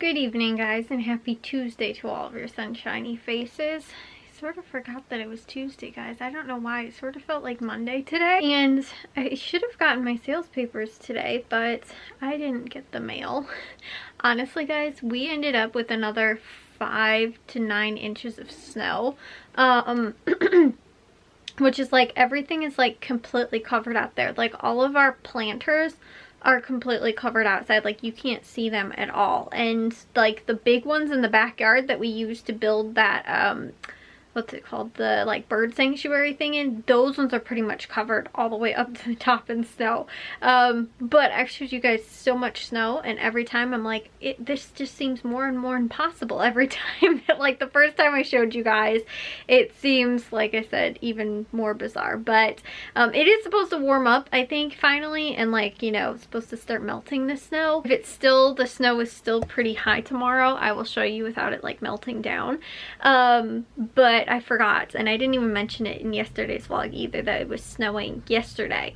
Good evening, guys, and happy Tuesday to all of your sunshiny faces. I sort of forgot that it was Tuesday, guys. I don't know why. It sort of felt like Monday today. And I should have gotten my sales papers today, but I didn't get the mail. Honestly, guys, we ended up with another 5 to 9 inches of snow. Which is like, everything is like completely covered out there. Like, all of our planters are completely covered outside. Like, you can't see them at all. And like the big ones in the backyard that we used to build that what's it called, the like bird sanctuary thing in, those ones are pretty much covered all the way up to the top in snow. But I've showed you guys so much snow, and every time I'm like, this just seems more and more impossible every time. Like the first time I showed you guys, it seems, like I said, even more bizarre. But it is supposed to warm up, I think, finally, and like, you know, it's supposed to start melting the snow. If it's still, the snow is still pretty high tomorrow, I will show you without it like melting down. But I forgot, and I didn't even mention it in yesterday's vlog either, that it was snowing yesterday.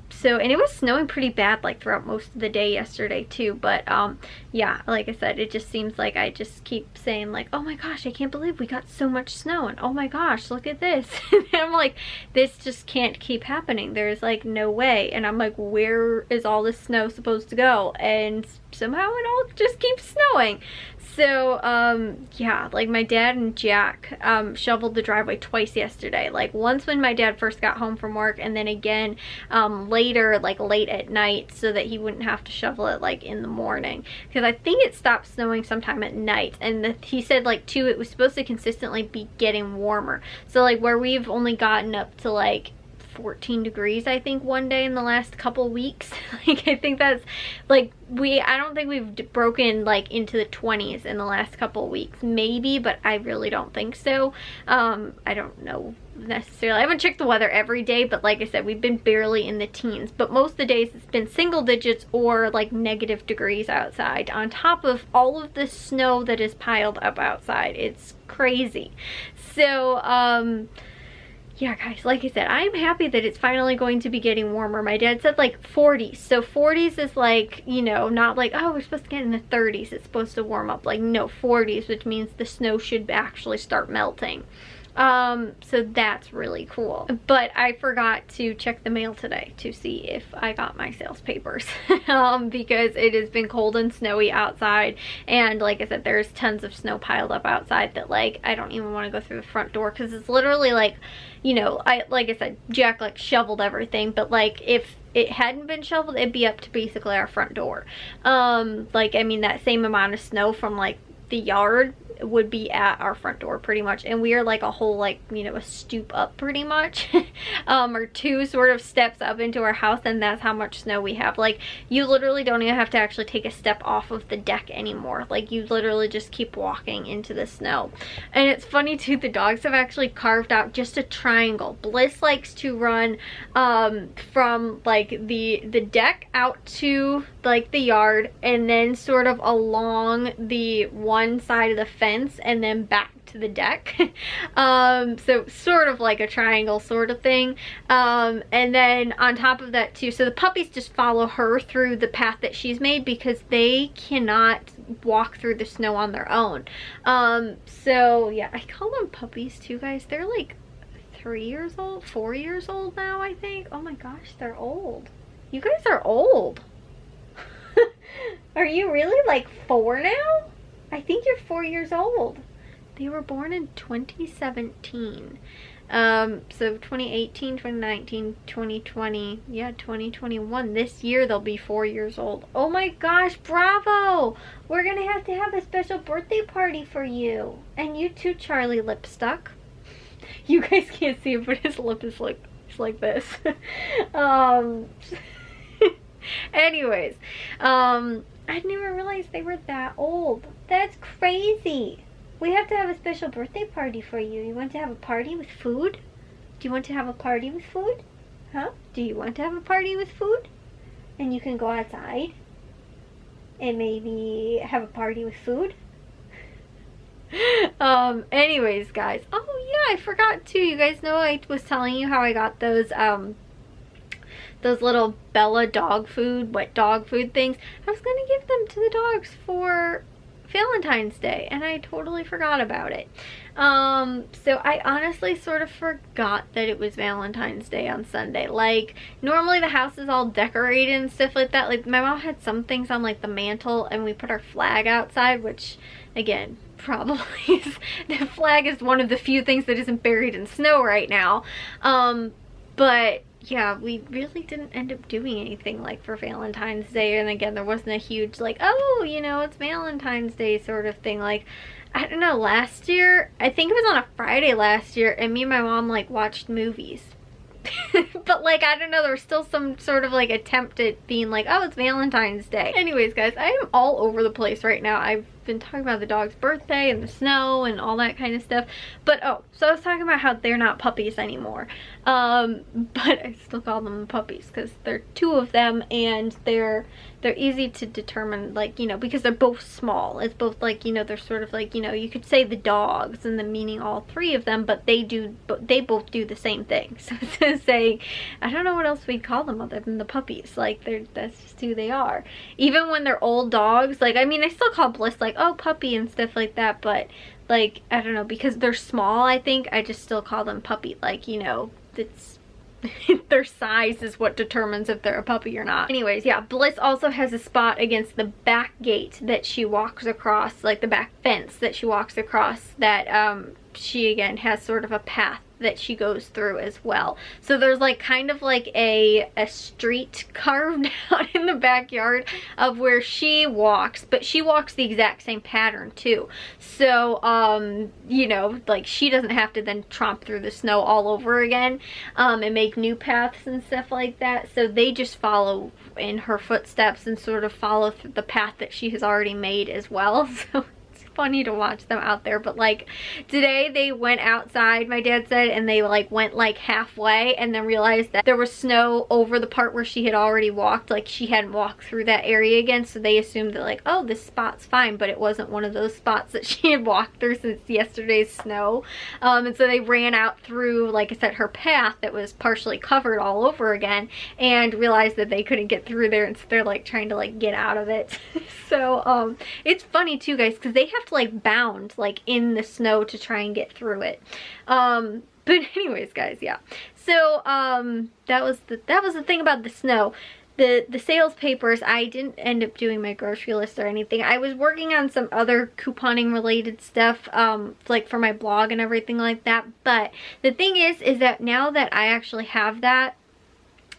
So, and it was snowing pretty bad like throughout most of the day yesterday too, but yeah, like I said, it just seems like I just keep saying like, oh my gosh, I can't believe we got so much snow, and oh my gosh, look at this. And I'm like, this just can't keep happening. There's like no way. And I'm like, where is all this snow supposed to go? And somehow it all just keeps snowing. So yeah, like my dad and Jack shoveled the driveway twice yesterday. Like once when my dad first got home from work, and then again later, like late at night, so that he wouldn't have to shovel it like in the morning, because I think it stopped snowing sometime at night. And he said like too, it was supposed to consistently be getting warmer. So like where we've only gotten up to like 14 degrees, I think, one day in the last couple weeks. Like, I think that's like, I don't think we've broken like into the 20s in the last couple weeks. Maybe, but I really don't think so. I don't know necessarily. I haven't checked the weather every day, but like I said, we've been barely in the teens. But most of the days it's been single digits or like negative degrees outside, on top of all of the snow that is piled up outside. It's crazy. So, yeah, guys, like I said, I'm happy that it's finally going to be getting warmer. My dad said like 40s. So 40s is like, you know, not like, oh, we're supposed to get in the 30s. It's supposed to warm up. Like, no, 40s, which means the snow should actually start melting. So that's really cool. But I forgot to check the mail today to see if I got my sales papers because it has been cold and snowy outside, and like I said, there's tons of snow piled up outside that like I don't even want to go through the front door, because it's literally like, you know, like I said, Jack like shoveled everything, but like if it hadn't been shoveled, it'd be up to basically our front door. Like, I mean, that same amount of snow from like the yard would be at our front door pretty much, and we are like a whole, like, you know, a stoop up pretty much or 2 sort of steps up into our house, and that's how much snow we have. Like, you literally don't even have to actually take a step off of the deck anymore. Like, you literally just keep walking into the snow. And it's funny too, the dogs have actually carved out just a triangle. Bliss likes to run from like the deck out to like the yard, and then sort of along the one side of the fence, and then back to the deck. So sort of like a triangle sort of thing. And then on top of that too, so the puppies just follow her through the path that she's made, because they cannot walk through the snow on their own. So yeah, I call them puppies too, guys. They're like 3 years old, 4 years old now, I think. Oh my gosh, they're old. You guys are old. Are you really like 4 now? I think you're 4 years old. They were born in 2017. So 2018, 2019, 2020, yeah, 2021. This year they'll be 4 years old. Oh my gosh, bravo! We're gonna have to have a special birthday party for you. And you too, Charlie Lipstuck. You guys can't see it, but his lip is like, it's like this. Anyways, I didn't even realize they were that old. That's crazy. We have to have a special birthday party for you. You want to have a party with food? Do you want to have a party with food? Huh? Do you want to have a party with food? And you can go outside and maybe have a party with food? Anyways, guys. Oh yeah, I forgot too. You guys know I was telling you how I got those those little Bella dog food, wet dog food things. I was gonna give them to the dogs for Valentine's Day, and I totally forgot about it. So I honestly sort of forgot that it was Valentine's Day on Sunday. Like, normally the house is all decorated and stuff like that. Like, my mom had some things on, like, the mantle, and we put our flag outside, which, again, probably is, the flag is one of the few things that isn't buried in snow right now. But yeah, we really didn't end up doing anything like for Valentine's Day. And again, there wasn't a huge like, oh, you know, it's Valentine's Day sort of thing. Like, I don't know, last year, I think it was on a Friday last year, and me and my mom like watched movies. But like, I don't know, there was still some sort of like attempt at being like, oh, it's Valentine's Day. Anyways, guys, I am all over the place right now. I've been talking about the dog's birthday and the snow and all that kind of stuff. But oh, so I was talking about how they're not puppies anymore. But I still call them puppies because there are two of them, and they're easy to determine, like, you know, because they're both small. It's both like, you know, they're sort of like, you know, you could say the dogs and the meaning all three of them, but they both do the same thing. So to say, I don't know what else we'd call them other than the puppies. Like, that's just who they are. Even when they're old dogs, like, I mean, I still call Bliss like, oh, puppy and stuff like that, but like, I don't know, because they're small, I think I just still call them puppy. Like, you know, it's their size is what determines if they're a puppy or not. Anyways, yeah, Bliss also has a spot against the back gate that she walks across, like the back fence that she walks across, that she again has sort of a path that she goes through as well. So there's like kind of like a street carved out in the backyard of where she walks, but she walks the exact same pattern too. So you know, like, she doesn't have to then tromp through the snow all over again and make new paths and stuff like that. So they just follow in her footsteps and sort of follow through the path that she has already made as well. So funny to watch them out there. But like, today they went outside, my dad said, and they like went like halfway and then realized that there was snow over the part where she had already walked. Like, she hadn't walked through that area again, so they assumed that like, oh, this spot's fine, but it wasn't one of those spots that she had walked through since yesterday's snow. And so they ran out through, like I said, her path that was partially covered all over again, and realized that they couldn't get through there, and so they're like trying to like get out of it. So it's funny too, guys, because they have to like bound like in the snow to try and get through it. But anyways, guys, yeah, so that was the thing about the snow. The sales papers, I didn't end up doing my grocery list or anything. I was working on some other couponing related stuff, like for my blog and everything like that. But the thing is that now that I actually have that,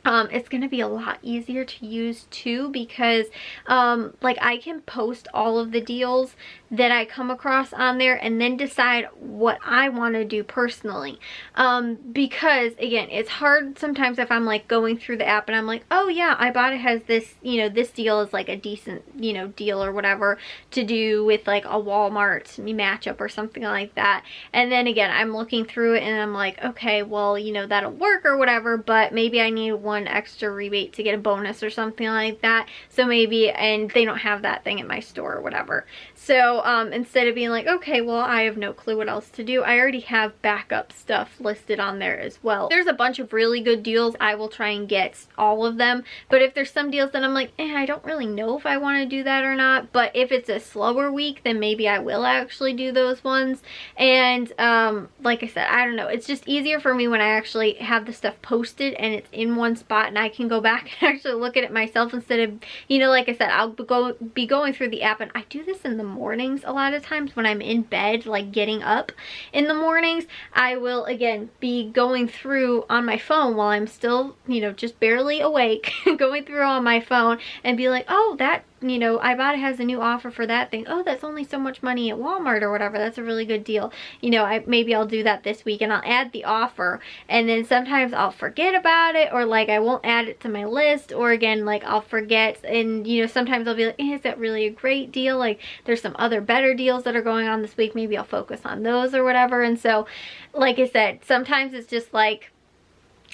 it's gonna be a lot easier to use too, because like, I can post all of the deals that I come across on there and then decide what I want to do personally, because again, it's hard sometimes if I'm like going through the app and I'm like, oh yeah, Ibotta has this, you know, this deal is like a decent, you know, deal or whatever to do with like a Walmart matchup or something like that, and then again I'm looking through it and I'm like, okay, well, you know, that'll work or whatever, but maybe I need one extra rebate to get a bonus or something like that. So maybe, and they don't have that thing at my store or whatever. So instead of being like, okay, well, I have no clue what else to do, I already have backup stuff listed on there as well. There's a bunch of really good deals. I will try and get all of them. But if there's some deals that I'm like, I don't really know if I want to do that or not. But if it's a slower week, then maybe I will actually do those ones. And like I said, I don't know. It's just easier for me when I actually have the stuff posted and it's in one spot and I can go back and actually look at it myself, instead of, you know, like I said, I'll be going through the app, and I do this in the mornings a lot of times when I'm in bed, like getting up in the mornings. I will again be going through on my phone while I'm still, you know, just barely awake, going through on my phone and be like, oh, that, you know, Ibotta has a new offer for that thing. Oh, that's only so much money at Walmart or whatever. That's a really good deal. You know, maybe I'll do that this week and I'll add the offer, and then sometimes I'll forget about it, or like I won't add it to my list, or again, like I'll forget, and you know, sometimes I'll be like, is that really a great deal? Like, there's some other better deals that are going on this week. Maybe I'll focus on those or whatever. And so, like I said, sometimes it's just like,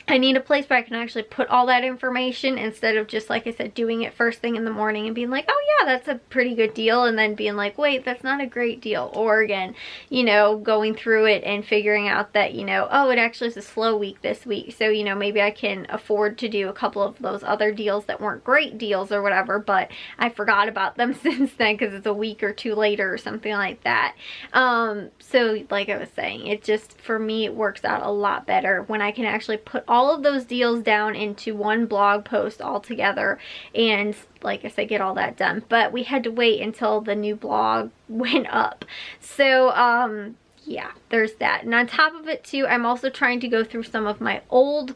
I need a place where I can actually put all that information instead of just, like I said, doing it first thing in the morning and being like, oh yeah, that's a pretty good deal, and then being like, wait, that's not a great deal. Or again, you know, going through it and figuring out that, you know, oh, it actually is a slow week this week, so, you know, maybe I can afford to do a couple of those other deals that weren't great deals or whatever, but I forgot about them since then because it's a week or two later or something like that. So like I was saying, it just, for me, it works out a lot better when I can actually put all of those deals down into one blog post all together and, like I said, get all that done. But we had to wait until the new blog went up. So yeah, there's that. And on top of it too, I'm also trying to go through some of my old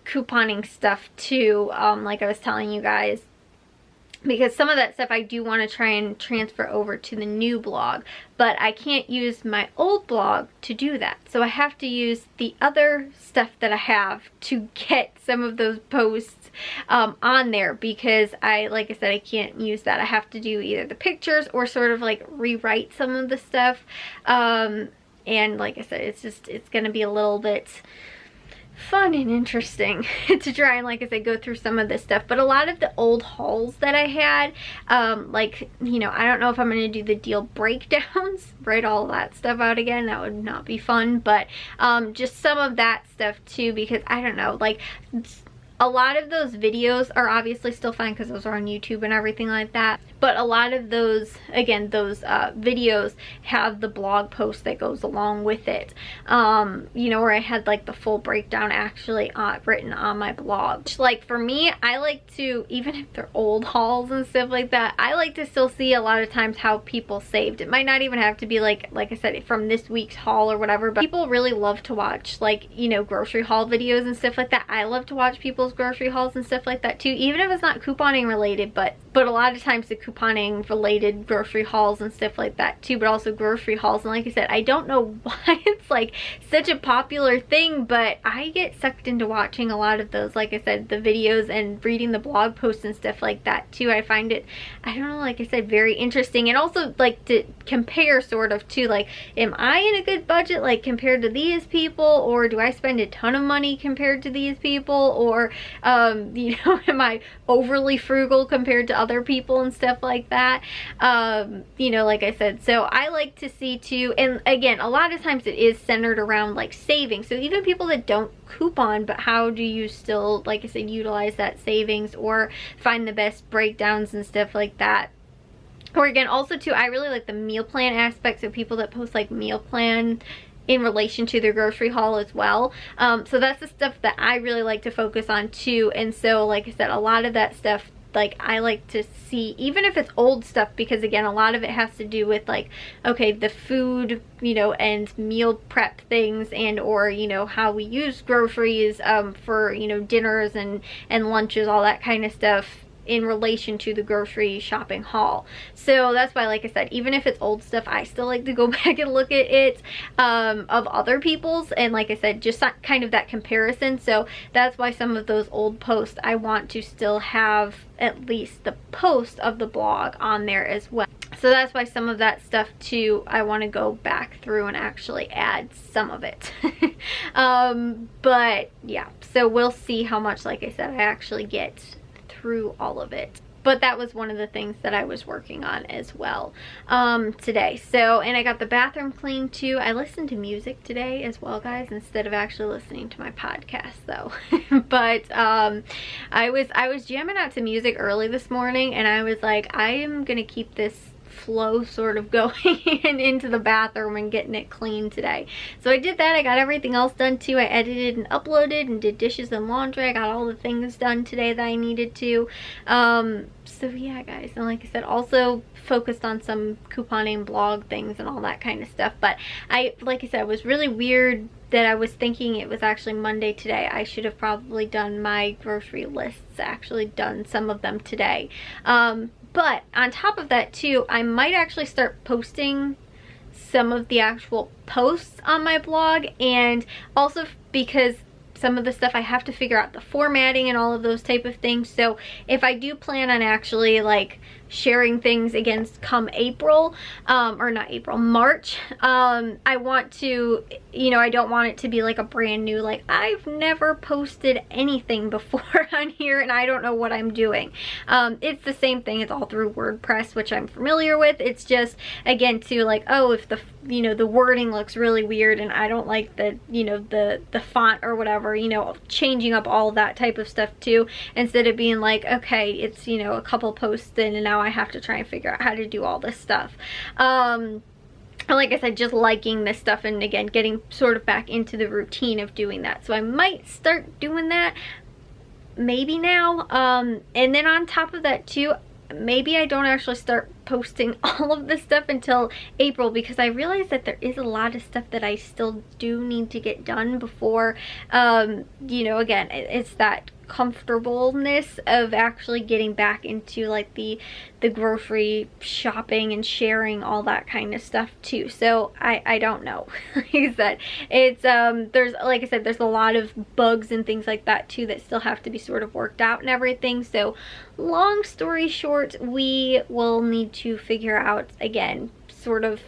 couponing stuff too, like I was telling you guys, because some of that stuff I do want to try and transfer over to the new blog, but I can't use my old blog to do that. So I have to use the other stuff that I have to get some of those posts on there, because like I said, I can't use that. I have to do either the pictures or sort of like rewrite some of the stuff. And like I said, it's going to be a little bit fun and interesting to try and, like I said, go through some of this stuff. But a lot of the old hauls that I had, like, you know, I don't know if I'm going to do the deal breakdowns, write all that stuff out again. That would not be fun, but just some of that stuff too, because I don't know, like, a lot of those videos are obviously still fine because those are on YouTube and everything like that. But a lot of those, again, those videos have the blog post that goes along with it. You know, where I had like the full breakdown actually written on my blog. Like for me, I like to, even if they're old hauls and stuff like that, I like to still see a lot of times how people saved. It might not even have to be like I said, from this week's haul or whatever, but people really love to watch, like, you know, grocery haul videos and stuff like that. I love to watch people's grocery hauls and stuff like that too, even if it's not couponing related, but a lot of times the couponing related grocery hauls and stuff like that too, but also grocery hauls. And like I said, I don't know why it's like such a popular thing, but I get sucked into watching a lot of those, like I said, the videos and reading the blog posts and stuff like that too. I find it, I don't know, like I said, very interesting. And also like to compare sort of to, like, am I in a good budget like compared to these people, or do I spend a ton of money compared to these people, or you know, am I overly frugal compared to other people and stuff like that. You know, like I said, so I like to see too, and again, a lot of times it is centered around like saving. So even people that don't coupon, but how do you still, like I said, utilize that savings or find the best breakdowns and stuff like that. Or again, also too, I really like the meal plan aspects of people that post like meal plan in relation to their grocery haul as well. So that's the stuff that I really like to focus on too. And so, like I said, a lot of that stuff, like, I like to see, even if it's old stuff, because again, a lot of it has to do with like, okay, the food, you know, and meal prep things, and or, you know, how we use groceries for, you know, dinners and lunches, all that kind of stuff in relation to the grocery shopping haul. So that's why, like I said, even if it's old stuff, I still like to go back and look at it of other people's, and like I said, just kind of that comparison. So that's why some of those old posts, I want to still have at least the post of the blog on there as well. So that's why some of that stuff too, I want to go back through and actually add some of it. But yeah, so we'll see how much, like I said, I actually get through all of it. But that was one of the things that I was working on as well today. So, and I got the bathroom cleaned too. I listened to music today as well, guys, instead of actually listening to my podcast though. But I was jamming out to music early this morning, and I was like, I am gonna keep this flow sort of going into the bathroom and getting it clean today. So I did that. I got everything else done too. I edited and uploaded and did dishes and laundry. I got all the things done today that I needed to. So yeah, guys, and like I said, also focused on some couponing blog things and all that kind of stuff. But like I said, it was really weird that I was thinking it was actually Monday today. I should have probably done my grocery lists, actually done some of them today. But on top of that too, I might actually start posting some of the actual posts on my blog, and also because some of the stuff I have to figure out the formatting and all of those type of things. So if I do plan on actually like sharing things again come April, or not April, March. I want to, you know, I don't want it to be like a brand new, like, I've never posted anything before on here and I don't know what I'm doing. It's the same thing. It's all through WordPress, which I'm familiar with. It's just, again, to like, oh, if the, you know, the wording looks really weird and I don't like the, you know, the font or whatever, you know, changing up all that type of stuff too, instead of being like, okay, it's, you know, a couple posts in and now I have to try and figure out how to do all this stuff. Like I said, just liking this stuff and again getting sort of back into the routine of doing that. So I might start doing that maybe now. And then on top of that too, maybe I don't actually start posting all of this stuff until April, because I realize that there is a lot of stuff that I still do need to get done before, you know, again, it's that comfortableness of actually getting back into like the grocery shopping and sharing all that kind of stuff too. So I don't know. Like I said, it's there's, like I said, there's a lot of bugs and things like that too that still have to be sort of worked out and everything. So long story short, we will need to figure out again sort of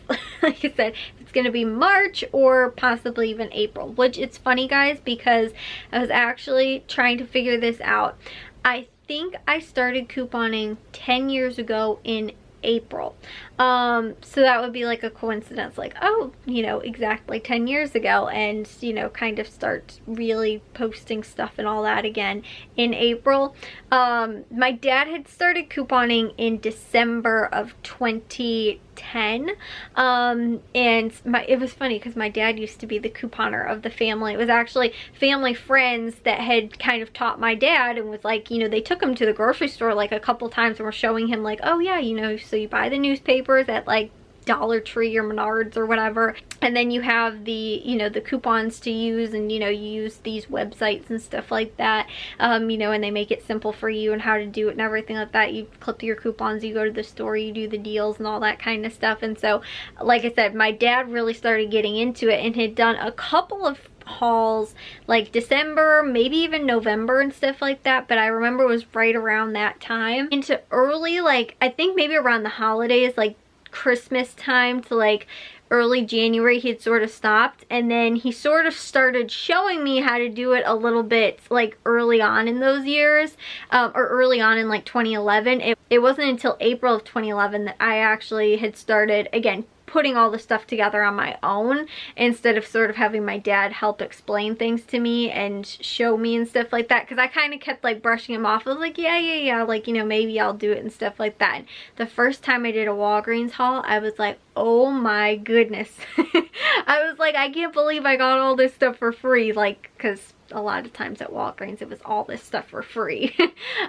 like I said, it's gonna be March or possibly even April, which it's funny guys, because I was actually trying to figure this out. I think I started couponing 10 years ago in April. So that would be like a coincidence, like, oh, you know, exactly 10 years ago, and you know, kind of start really posting stuff and all that again in April. My dad had started couponing in December of 2010, and it was funny because my dad used to be the couponer of the family. It was actually family friends that had kind of taught my dad, and was like, you know, they took him to the grocery store like a couple times and were showing him like, oh yeah, you know, so you buy the newspapers at like Dollar Tree or Menards or whatever, and then you have the, you know, the coupons to use, and you know, you use these websites and stuff like that, you know, and they make it simple for you and how to do it and everything like that. You clip your coupons, you go to the store, you do the deals and all that kind of stuff. And so like I said, my dad really started getting into it and had done a couple of hauls like December, maybe even November and stuff like that, but I remember it was right around that time into early, like I think maybe around the holidays, like Christmas time to like early January, he had sort of stopped, and then he sort of started showing me how to do it a little bit like early on in those years, or early on in like 2011. It wasn't until April of 2011 that I actually had started again putting all the stuff together on my own, instead of sort of having my dad help explain things to me and show me and stuff like that, because I kind of kept like brushing him off. I was like, yeah, like, you know, maybe I'll do it and stuff like that. And the first time I did a Walgreens haul, I was like, oh my goodness. I was like, I can't believe I got all this stuff for free, like, because a lot of times at Walgreens it was all this stuff for free.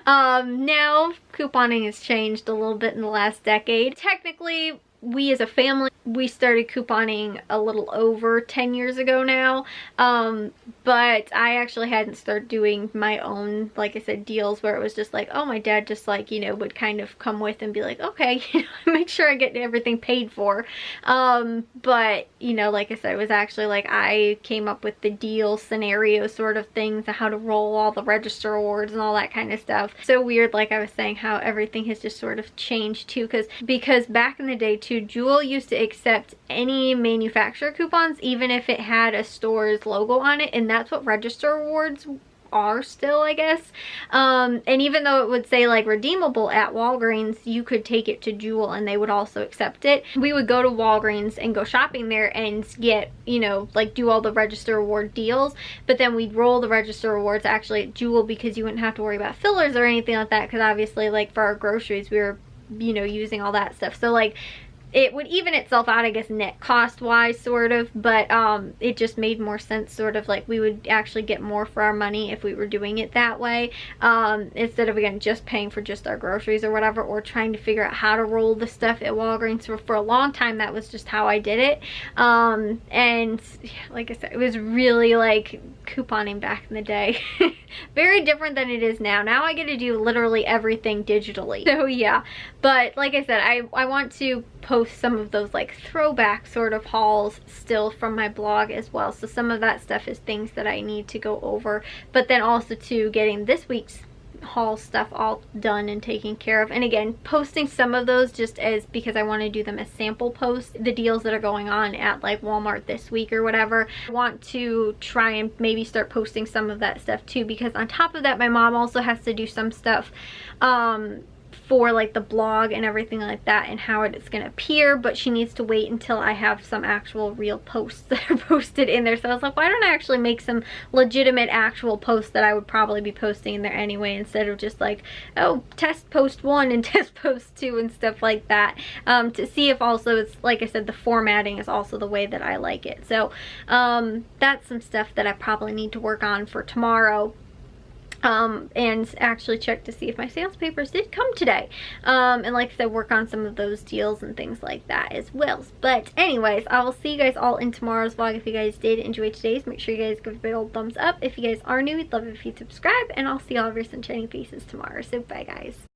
Now couponing has changed a little bit in the last decade. Technically, we as a family, we started couponing a little over 10 years ago now, but I actually hadn't started doing my own, like I said, deals where it was just like, oh, my dad just like, you know, would kind of come with and be like, okay, make sure I get everything paid for. But, you know, like I said, it was actually like I came up with the deal scenario sort of things, how to roll all the register awards and all that kind of stuff. So weird, like I was saying, how everything has just sort of changed too, because back in the day too, Jewel used to accept any manufacturer coupons even if it had a store's logo on it, and that's what register awards are still, I guess. And even though it would say like redeemable at Walgreens, you could take it to Jewel and they would also accept it. We would go to Walgreens and go shopping there and get, you know, like do all the register award deals, but then we'd roll the register awards actually at Jewel, because you wouldn't have to worry about fillers or anything like that, because obviously like for our groceries we were, you know, using all that stuff. So like it would even itself out, I guess, net cost wise sort of, but it just made more sense, sort of like we would actually get more for our money if we were doing it that way, instead of again just paying for just our groceries or whatever, or trying to figure out how to roll the stuff at Walgreens. For a long time that was just how I did it, and yeah, like I said, it was really like couponing back in the day. Very different than it is now. Now I get to do literally everything digitally. So yeah, but like I said, I want to post some of those like throwback sort of hauls still from my blog as well. So some of that stuff is things that I need to go over, but then also to getting this week's haul stuff all done and taken care of. And again, posting some of those just as because I want to do them as sample posts, the deals that are going on at like Walmart this week or whatever. I want to try and maybe start posting some of that stuff too, because on top of that, my mom also has to do some stuff for like the blog and everything like that and how it's going to appear, but she needs to wait until I have some actual real posts that are posted in there. So I was like, why don't I actually make some legitimate actual posts that I would probably be posting in there anyway, instead of just like, oh, test post 1 and test post 2 and stuff like that, to see if also it's, like I said, the formatting is also the way that I like it. So that's some stuff that I probably need to work on for tomorrow. And actually check to see if my sales papers did come today. And like I said, work on some of those deals and things like that as well. But anyways, I will see you guys all in tomorrow's vlog. If you guys did enjoy today's, make sure you guys give a big old thumbs up. If you guys are new, we'd love it if you subscribe, and I'll see all of your sunshiny faces tomorrow. So bye guys.